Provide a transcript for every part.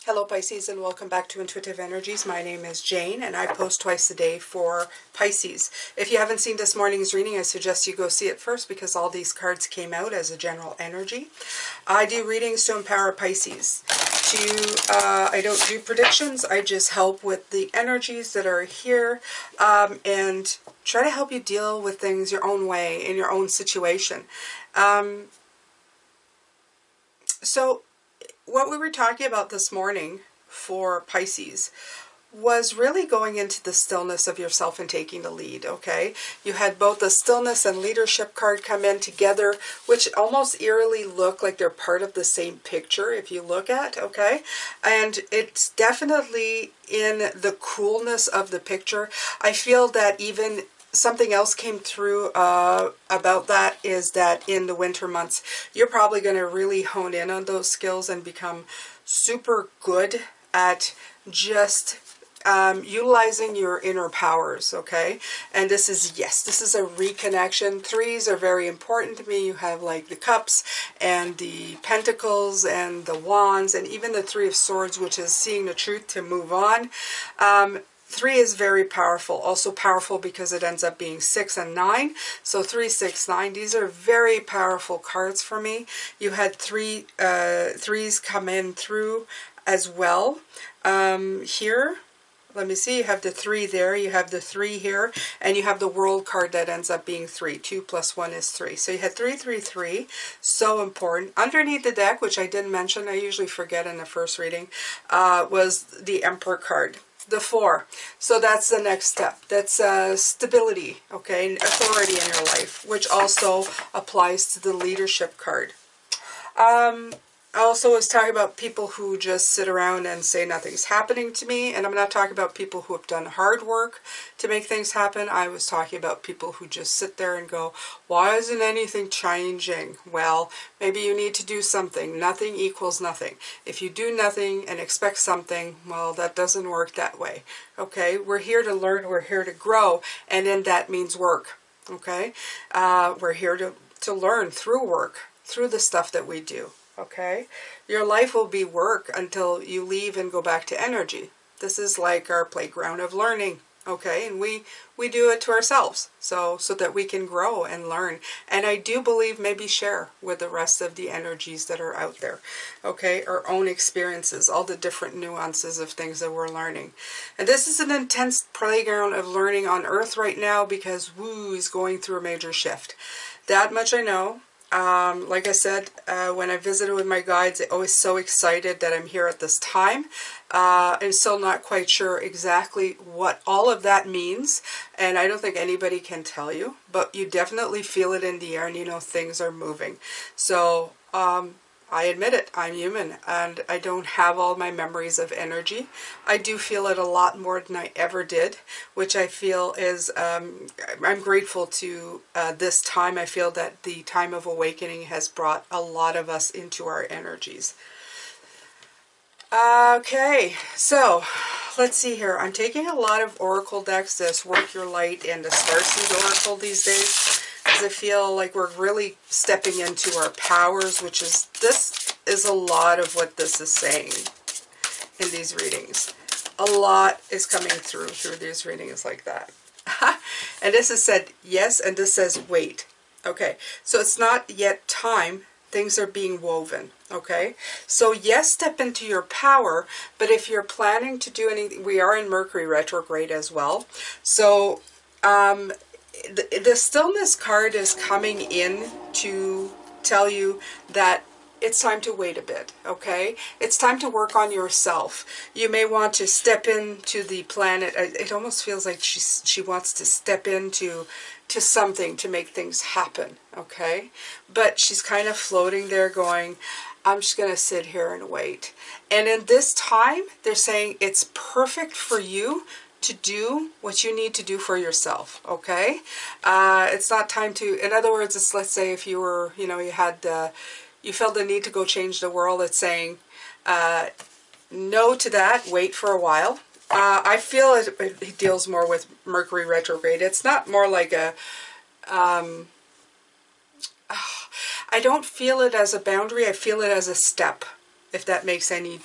Hello Pisces, and welcome back to Intuitive Energies. My name is Jane and I post twice a day for Pisces. If you haven't seen this morning's reading, I suggest you go see it first because all these cards came out as a general energy. I do readings to empower Pisces. I don't do predictions, I just help with the energies that are here and try to help you deal with things your own way in your own situation. So what we were talking about this morning for Pisces was really going into the stillness of yourself and taking the lead, okay? You had both the stillness and leadership card come in together, which almost eerily look like they're part of the same picture if you look at, okay? And it's definitely in the coolness of the picture. I feel that even something else came through about that is that in the winter months, you're probably going to really hone in on those skills and become super good at just utilizing your inner powers, okay? And this is, yes, this is a reconnection. Threes are very important to me. You have like the cups and the pentacles and the wands and even the Three of Swords, which is seeing the truth to move on. 3 is very powerful, also powerful because it ends up being 6 and 9. So 3, 6, 9, these are very powerful cards for me. You had threes come in through as well. Here, let me see, you have the 3 there, you have the 3 here, and you have the World card that ends up being 3. 2 plus 1 is 3. So you had 3, 3, 3, so important. Underneath the deck, which I didn't mention, I usually forget in the first reading, was the Emperor card. The 4. So that's the next step. That's stability, okay, and authority in your life, which also applies to the leadership card. I also was talking about people who just sit around and say nothing's happening to me, and I'm not talking about people who have done hard work to make things happen. I was talking about people who just sit there and go, why isn't anything changing? Well, maybe you need to do something. Nothing equals nothing. If you do nothing and expect something, well, that doesn't work that way, okay? We're here to learn, we're here to grow, and then that means work, okay? We're here to learn through work, through the stuff that we do. Okay, your life will be work until you leave and go back to energy. This is like our playground of learning, okay, and we do it to ourselves so that we can grow and learn, and I do believe maybe share with the rest of the energies that are out there, okay, our own experiences, all the different nuances of things that we're learning. And this is an intense playground of learning on Earth right now because Woo is going through a major shift. That much I know. Like I said, when I visited with my guides, they're always so excited that I'm here at this time. I'm still not quite sure exactly what all of that means, and I don't think anybody can tell you, but you definitely feel it in the air and you know things are moving. So, I admit it, I'm human, and I don't have all my memories of energy. I do feel it a lot more than I ever did, which I feel is, I'm grateful to this time. I feel that the time of awakening has brought a lot of us into our energies. Okay, so let's see here. I'm taking a lot of Oracle decks, this Work Your Light and the Starseed Oracle these days. I feel like we're really stepping into our powers, which is, this is a lot of what this is saying in these readings. A lot is coming through these readings like that. And this has said yes, and this says wait. Okay, so it's not yet time. Things are being woven, okay? So yes, step into your power, but if you're planning to do anything, we are in Mercury retrograde as well. So, the stillness card is coming in to tell you that it's time to wait a bit, okay? It's time to work on yourself. You may want to step into the planet. It almost feels like she wants to step into something to make things happen, okay? But she's kind of floating there going, I'm just going to sit here and wait. And in this time, they're saying it's perfect for you to do what you need to do for yourself, okay? It's not time to, in other words, it's, let's say if you were, you know, you felt the need to go change the world, it's saying no to that, wait for a while. I feel it deals more with Mercury retrograde. It's not more like a, I don't feel it as a boundary, I feel it as a step, if that makes any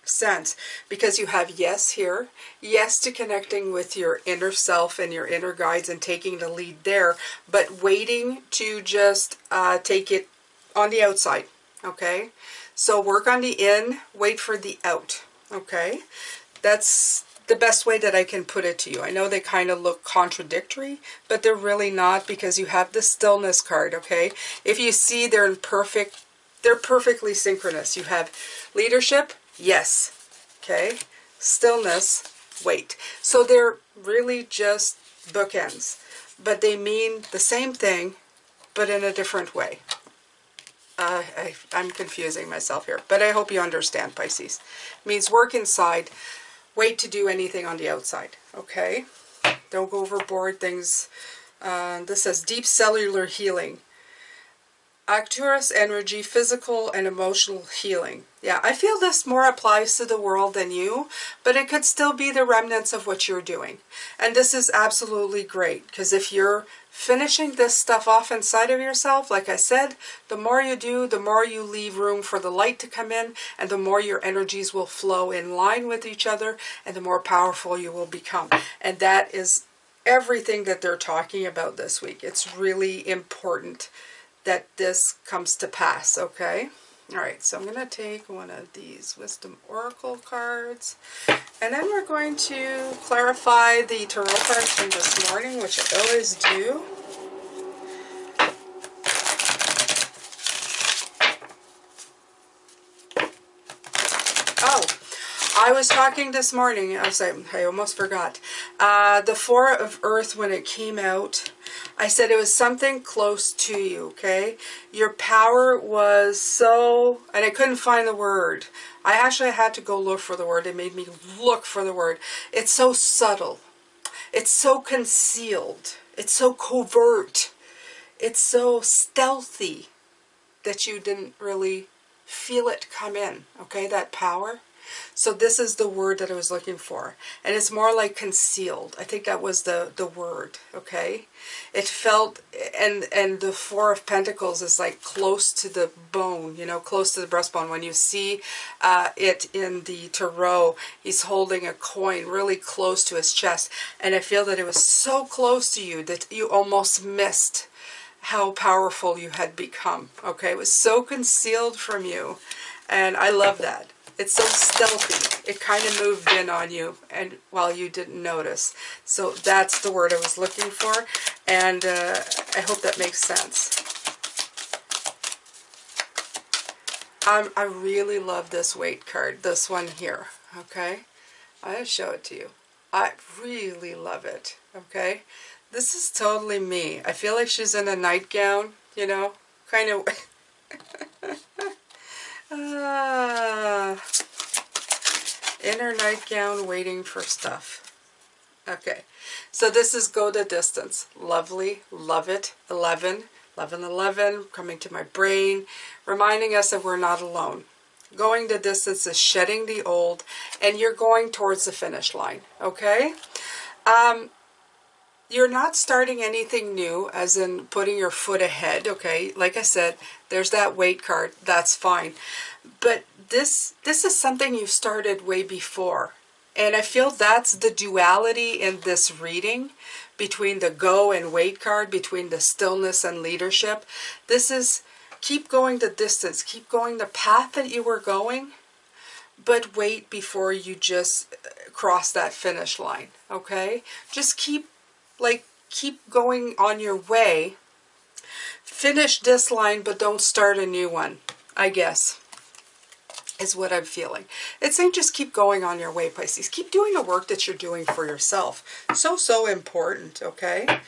sense, because you have yes here, yes to connecting with your inner self and your inner guides and taking the lead there, but waiting to just take it on the outside, okay? So work on the in, wait for the out, okay? That's the best way that I can put it to you. I know they kind of look contradictory, but they're really not, because you have the Stillness card, okay? If you see, they're perfectly synchronous. You have leadership, yes, okay? Stillness, wait. So they're really just bookends, but they mean the same thing, but in a different way. I'm confusing myself here, but I hope you understand, Pisces. It means work inside, wait to do anything on the outside, okay? Don't go overboard. Things, this says deep cellular healing. Arcturus energy, physical and emotional healing. Yeah, I feel this more applies to the world than you, but it could still be the remnants of what you're doing. And this is absolutely great, because if you're finishing this stuff off inside of yourself, like I said, the more you do, the more you leave room for the light to come in, and the more your energies will flow in line with each other, and the more powerful you will become. And that is everything that they're talking about this week. It's really important that this comes to pass, okay? All right, so I'm going to take one of these Wisdom Oracle cards, and then we're going to clarify the Tarot cards from this morning, which I always do. Oh, I was talking this morning, I almost forgot. The Four of Earth, when it came out, I said it was something close to you, okay? Your power was so, and I couldn't find the word. I actually had to go look for the word. It made me look for the word. It's so subtle. It's so concealed. It's so covert. It's so stealthy that you didn't really feel it come in, okay? That power. So this is the word that I was looking for. And it's more like concealed. I think that was the word, okay? It felt, and the Four of Pentacles is like close to the bone, you know, close to the breastbone. When you see it in the Tarot, he's holding a coin really close to his chest. And I feel that it was so close to you that you almost missed how powerful you had become, okay? It was so concealed from you. And I love that. It's so stealthy. It kind of moved in on you, and while you didn't notice. So that's the word I was looking for, and I hope that makes sense. I really love this weight card, this one here, okay? I'm going to show it to you. I really love it, okay? This is totally me. I feel like she's in a nightgown, you know, kind of... inner nightgown waiting for stuff. Okay, so this is Go the Distance. Lovely, love it. 11, 11, 11, coming to my brain, reminding us that we're not alone. Going the distance is shedding the old, and you're going towards the finish line, okay? You're not starting anything new, as in putting your foot ahead, okay? Like I said, there's that weight card. That's fine. But this is something you started way before. And I feel that's the duality in this reading between the go and wait card, between the stillness and leadership. This is keep going the distance, keep going the path that you were going, but wait before you just cross that finish line, okay? Just keep going on your way. Finish this line, but don't start a new one, I guess, is what I'm feeling. It's saying just keep going on your way, Pisces. Keep doing the work that you're doing for yourself. So important, okay?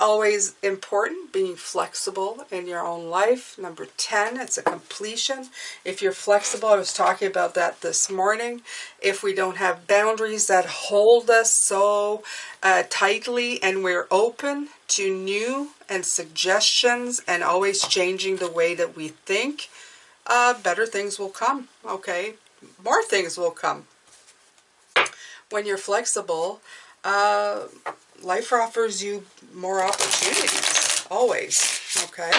Always important, being flexible in your own life. Number 10, it's a completion. If you're flexible, I was talking about that this morning. If we don't have boundaries that hold us so tightly, and we're open to new and suggestions and always changing the way that we think, better things will come, okay? More things will come. When you're flexible, life offers you more opportunities, always, okay?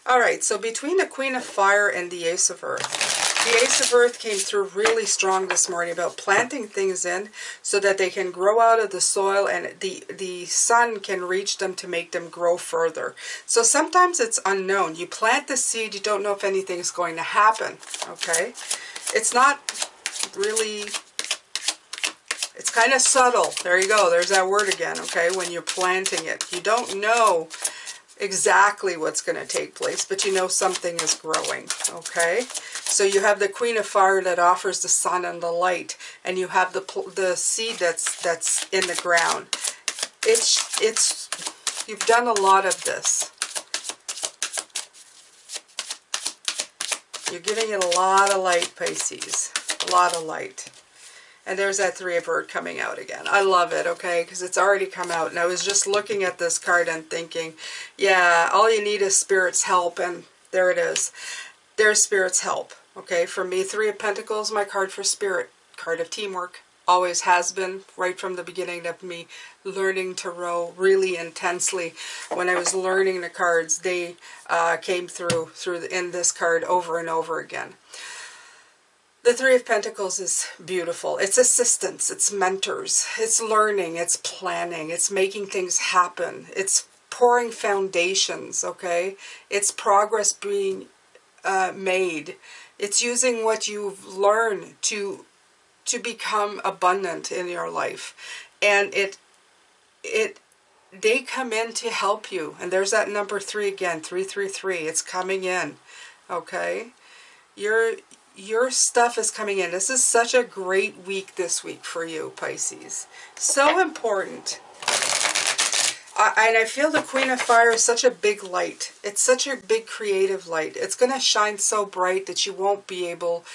All right, so between the Queen of Fire and the Ace of Earth, The Ace of Earth came through really strong this morning about planting things in so that they can grow out of the soil and the sun can reach them to make them grow further. So sometimes it's unknown. You plant the seed, you don't know if anything's going to happen, okay? It's not really, it's kind of subtle. There you go. There's that word again, okay? When you're planting it. You don't know exactly what's going to take place, but you know something is growing, okay? So you have the Queen of Fire that offers the sun and the light, and you have the seed that's in the ground. It's you've done a lot of this. You're giving it a lot of light, Pisces. A lot of light. And there's that Three of Earth coming out again. I love it, okay, because it's already come out. And I was just looking at this card and thinking, yeah, all you need is Spirit's help. And there it is. There's Spirit's help, okay? For me, Three of Pentacles, my card for Spirit. Card of teamwork. Always has been, right from the beginning of me learning tarot really intensely. When I was learning the cards, they came through in this card over and over again. The Three of Pentacles is beautiful. It's assistance, it's mentors, it's learning, it's planning, it's making things happen, it's pouring foundations, okay? It's progress being made. It's using what you've learned to become abundant in your life. And they come in to help you. And there's that number 3 again, 333. It's coming in, okay? Your stuff is coming in. This is such a great week this week for you, Pisces. So important. And I feel the Queen of Fire is such a big light. It's such a big creative light. It's going to shine so bright that you won't be able,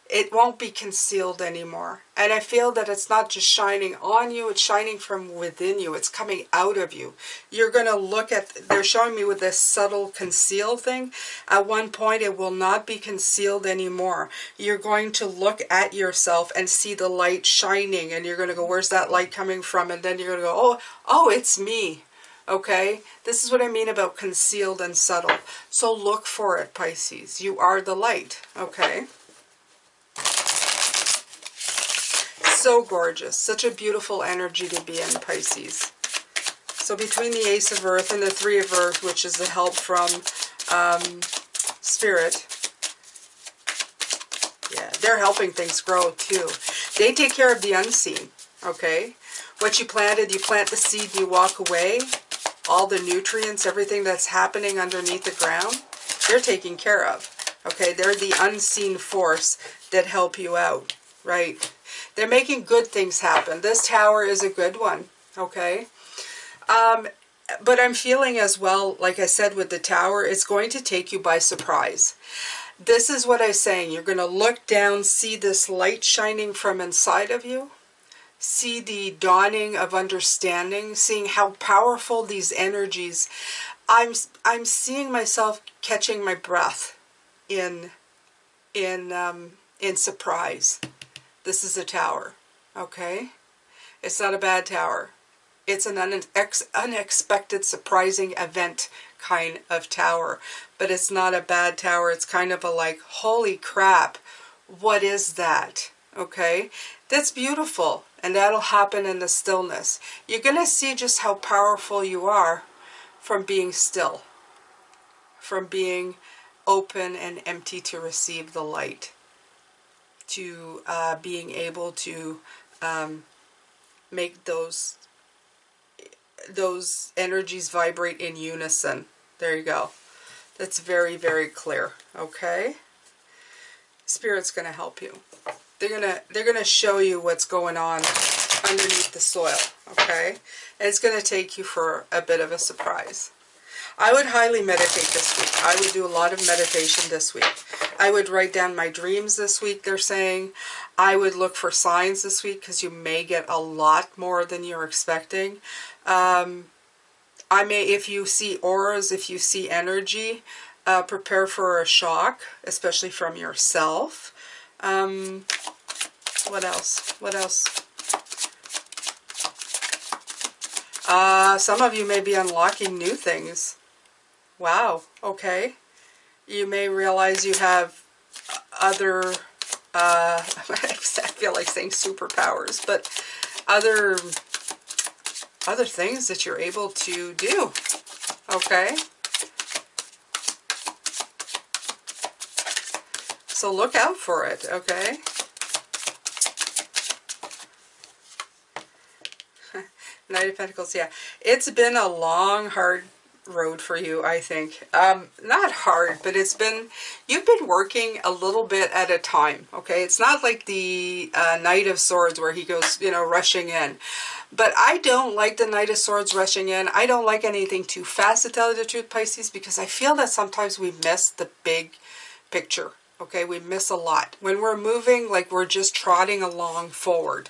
it won't be concealed anymore. And I feel that it's not just shining on you, it's shining from within you. It's coming out of you. You're going to look at, they're showing me with this subtle conceal thing. At one point, it will not be concealed anymore. You're going to look at yourself and see the light shining. And you're going to go, where's that light coming from? And then you're going to go, oh, it's me. Okay? This is what I mean about concealed and subtle. So look for it, Pisces. You are the light. Okay? So gorgeous. Such a beautiful energy to be in, Pisces. So between the Ace of Earth and the Three of Earth, which is the help from Spirit, yeah, they're helping things grow too. They take care of the unseen, okay? What you planted, you plant the seed and you walk away. All the nutrients, everything that's happening underneath the ground, they're taking care of, okay? They're the unseen force that help you out, right? They're making good things happen. This tower is a good one, okay? But I'm feeling as well, like I said with the tower, it's going to take you by surprise. This is what I'm saying. You're going to look down, see this light shining from inside of you, see the dawning of understanding, seeing how powerful these energies. I'm seeing myself catching my breath in surprise. This is a tower, okay? It's not a bad tower. It's an unexpected, surprising event kind of tower. But it's not a bad tower. It's kind of a like, holy crap, what is that? Okay? That's beautiful. And that'll happen in the stillness. You're going to see just how powerful you are from being still. From being open and empty to receive the light. To being able to make those energies vibrate in unison. There you go. That's very, very clear. Okay? Spirit's going to help you. They're gonna show you what's going on underneath the soil. Okay? And it's going to take you for a bit of a surprise. I would highly meditate this week. I would do a lot of meditation this week. I would write down my dreams this week, they're saying. I would look for signs this week because you may get a lot more than you're expecting. If you see auras, if you see energy, prepare for a shock, especially from yourself. What else? What else? Some of you may be unlocking new things. Wow, okay. You may realize you have other I feel like saying superpowers, but other things that you're able to do, okay? So look out for it, okay? Knight of Pentacles, yeah. It's been a long, hard road for you, I think. Not hard, but you've been working a little bit at a time, okay? It's not like the Knight of Swords where he goes, you know, rushing in. But I don't like the Knight of Swords rushing in. I don't like anything too fast, to tell you the truth, Pisces, because I feel that sometimes we miss the big picture, okay? We miss a lot. When we're moving, like we're just trotting along forward,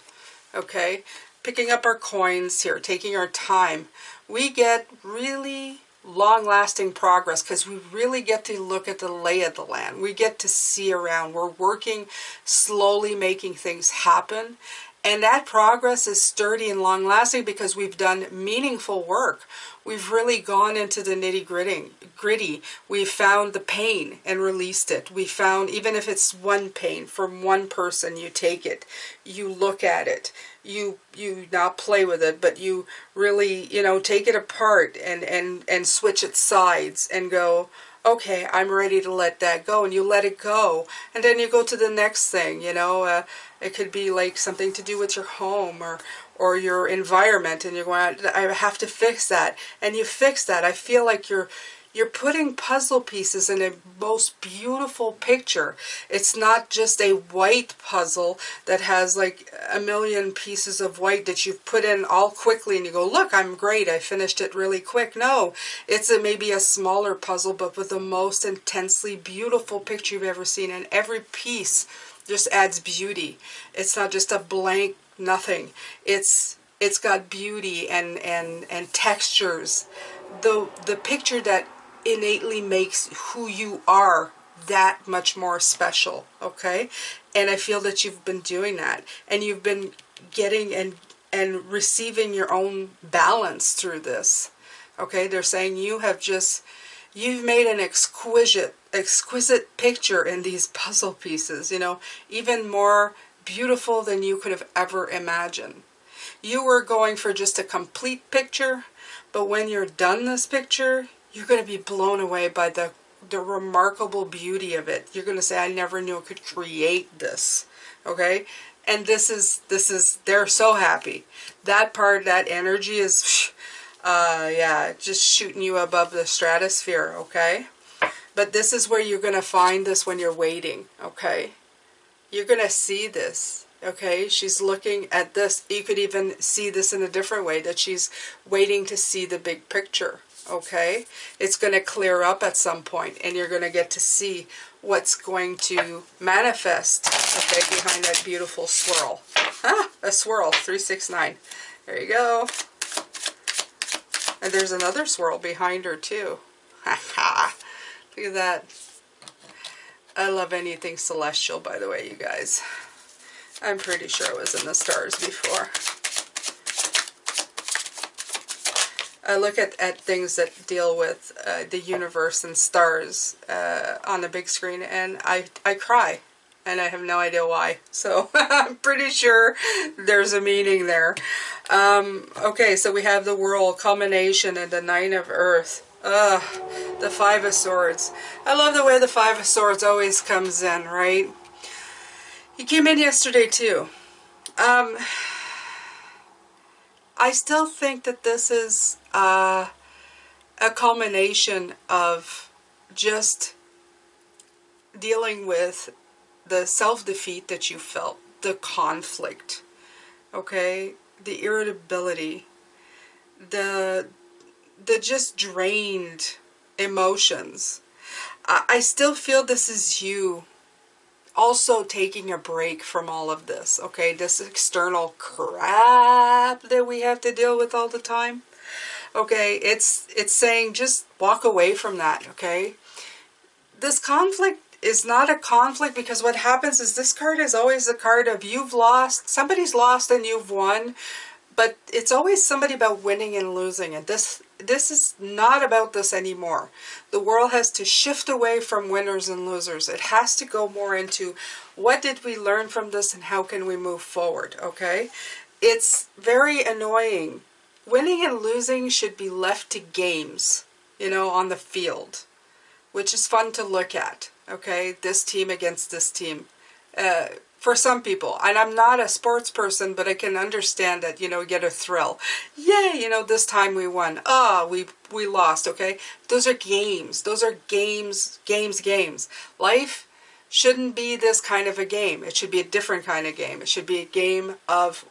okay? Picking up our coins here, taking our time, we get really long-lasting progress because we really get to look at the lay of the land. We get to see around. We're working slowly, making things happen. And that progress is sturdy and long-lasting because we've done meaningful work. We've really gone into the nitty-gritty. We've found the pain and released it. We found, even if it's one pain from one person, you take it, you look at it, you not play with it, but you really, you know, take it apart and switch its sides and go, okay, I'm ready to let that go, and you let it go, and then you go to the next thing, you know. It could be like something to do with your home or your environment, and you're going, I have to fix that, and you fix that. I feel like you're putting puzzle pieces in a most beautiful picture. It's not just a white puzzle that has like a million pieces of white that you've put in all quickly and you go, look, I'm great, I finished it really quick. No, it's maybe a smaller puzzle, but with the most intensely beautiful picture you've ever seen, and every piece just adds beauty. It's not just a blank nothing. It's got beauty and textures. The picture that innately makes who you are that much more special, okay? And I feel that you've been doing that, and you've been getting and receiving your own balance through this, okay? They're saying you've made an exquisite picture in these puzzle pieces, you know, even more beautiful than you could have ever imagined. You were going for just a complete picture, but when you're done this picture, you're going to be blown away by the remarkable beauty of it. You're going to say, I never knew I could create this, okay? And this is, they're so happy. That part, that energy is, yeah, just shooting you above the stratosphere, okay? But this is where you're going to find this when you're waiting, okay? You're going to see this, okay? She's looking at this. You could even see this in a different way, that she's waiting to see the big picture, okay? It's going to clear up at some point, and you're going to get to see what's going to manifest, okay, behind that beautiful swirl. Ah, a swirl, 369. There you go. And there's another swirl behind her, too. Look at that. I love anything celestial, by the way, you guys. I'm pretty sure it was in the stars before. I look at things that deal with the universe and stars on the big screen, and I cry, and I have no idea why. So I'm pretty sure there's a meaning there. Okay, so we have the World, Culmination, and the Nine of Earth. The Five of Swords. I love the way the Five of Swords always comes in, right? He came in yesterday too. I still think that this is a culmination of just dealing with the self-defeat that you felt, the conflict, okay, the irritability, the just drained emotions. I still feel this is you also taking a break from all of this, okay? This external crap that we have to deal with all the time, okay? It's saying just walk away from that, okay? This conflict is not a conflict, because what happens is this card is always the card of you've lost, somebody's lost and you've won, But it's always somebody about winning and losing, and this is not about this anymore. The world has to shift away from winners and losers. It has to go more into what did we learn from this and how can we move forward, okay? It's very annoying. Winning and losing should be left to games, you know, on the field, which is fun to look at, okay? This team against this team. For some people, and I'm not a sports person, but I can understand that, you know, get a thrill. Yay, you know, this time we won. We lost, okay? Those are games. Those are games. Life shouldn't be this kind of a game. It should be a different kind of game. It should be a game of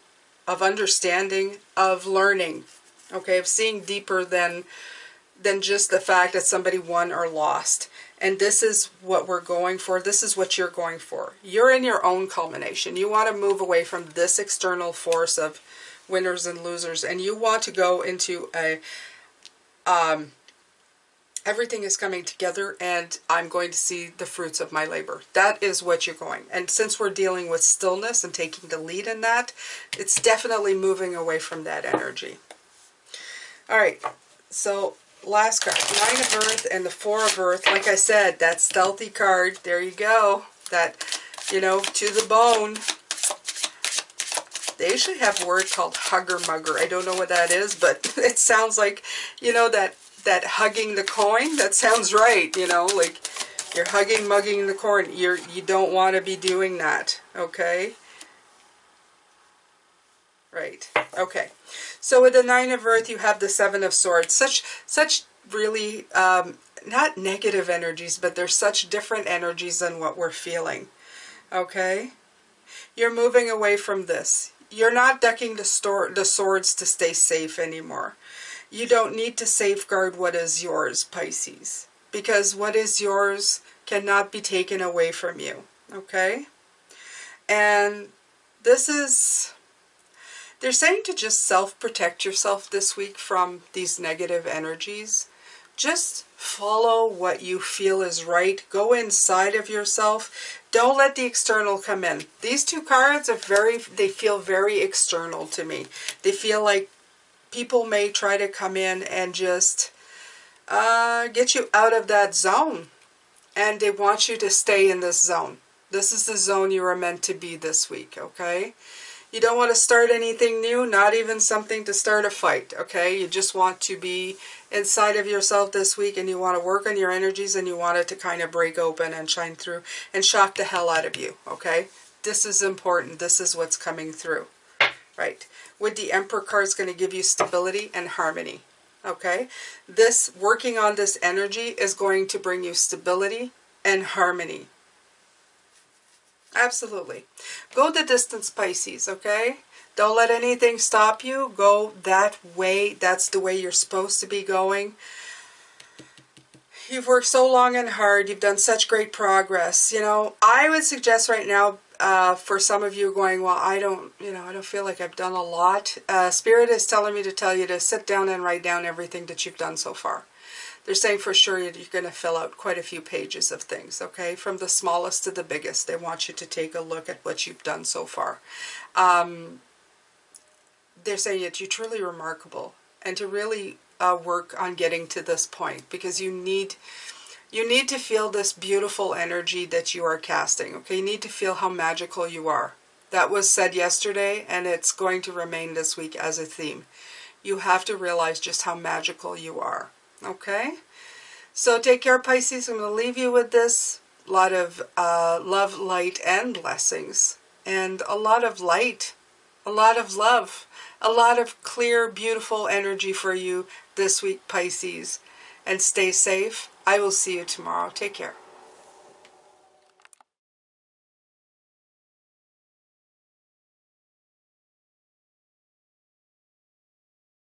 understanding, of learning, okay? Of seeing deeper than just the fact that somebody won or lost. And this is what we're going for. This is what you're going for. You're in your own culmination. You want to move away from this external force of winners and losers, and you want to go into a everything is coming together, and I'm going to see the fruits of my labor. That is what you're going. And since we're dealing with stillness and taking the lead in that, it's definitely moving away from that energy. All right, so last card, Nine of Earth and the Four of Earth. Like I said, that stealthy card, there you go. That, you know, to the bone. They usually have a word called hugger mugger. I don't know what that is, but it sounds like, you know, that hugging the coin. That sounds right, you know, like you're hugging, mugging the coin. You don't want to be doing that, okay? Right. Okay. So with the Nine of Earth, you have the Seven of Swords. Such really not negative energies, but they're such different energies than what we're feeling. Okay? You're moving away from this. You're not ducking the swords to stay safe anymore. You don't need to safeguard what is yours, Pisces, because what is yours cannot be taken away from you. Okay? And this is... They're saying to just self-protect yourself this week from these negative energies. Just follow what you feel is right. Go inside of yourself. Don't let the external come in. These two cards are they feel very external to me. They feel like people may try to come in and just get you out of that zone. And they want you to stay in this zone. This is the zone you are meant to be this week, okay? You don't want to start anything new, not even something to start a fight, okay? You just want to be inside of yourself this week, and you want to work on your energies, and you want it to kind of break open and shine through and shock the hell out of you, okay? This is important. This is what's coming through, right? With the Emperor card, it's going to give you stability and harmony, okay? This, working on this energy is going to bring you stability and harmony. Absolutely. Go the distance, Pisces, okay? Don't let anything stop you. Go that way. That's the way you're supposed to be going. You've worked so long and hard. You've done such great progress. You know, I would suggest right now, for some of you going, well, I don't feel like I've done a lot. Spirit is telling me to tell you to sit down and write down everything that you've done so far. They're saying for sure you're going to fill out quite a few pages of things, okay? From the smallest to the biggest. They want you to take a look at what you've done so far. They're saying that you're truly remarkable, and to really work on getting to this point, because you need to feel this beautiful energy that you are casting, okay? You need to feel how magical you are. That was said yesterday, and it's going to remain this week as a theme. You have to realize just how magical you are. Okay, so take care, Pisces. I'm going to leave you with this. A lot of love, light, and blessings. And a lot of light, a lot of love, a lot of clear, beautiful energy for you this week, Pisces. And stay safe. I will see you tomorrow. Take care.